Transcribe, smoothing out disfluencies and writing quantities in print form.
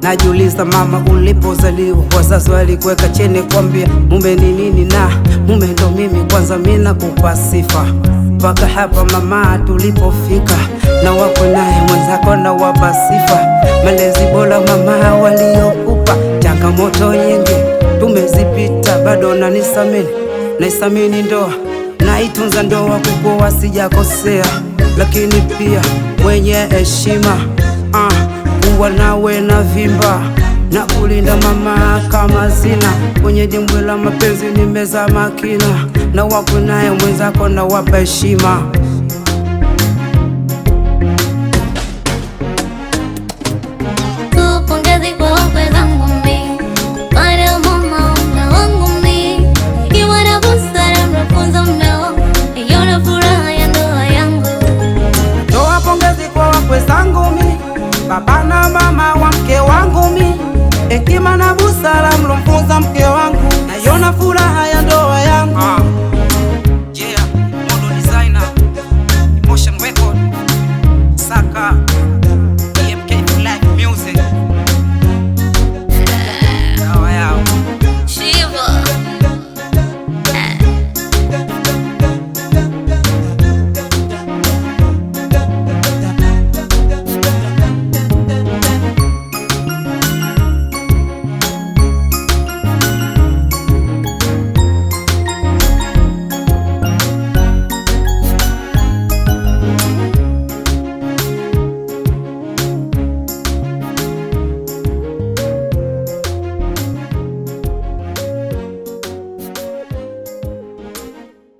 Najiuliza mama, ulipozaliwa wazazi walikuweka chini kwambia mume ni nini? Na mume ndo mimi, kwanza mimi nakupa sifa. Mpaka hapa mama tulipofika, na wako naye mwenzako na wapa sifa. Malezi bora mama waliokupa, changamoto nyingi tumezipita, bado nanisamini. Naisamini ndoa, naitunza ndoa kukuwa sijakosea, lakini pia mwenye heshima, kuwa nawe na vimba na kulinda mama kama zina. Kwenye dimbwi la mapenzi nimezama kina, na wako naye mwenzako na wapa heshima. Pongezi kwa wakwe zangu mimi, maana mama mume wangu mimi, ikiwa na busara mnafunza mume wangu, nione furaha ya ndoa yangu. Toa pongezi kwa wakwe zangu mimi, baba na mama wa mke wangu mimi, hekima na busara mlomfunza mke wangu, naiona furaha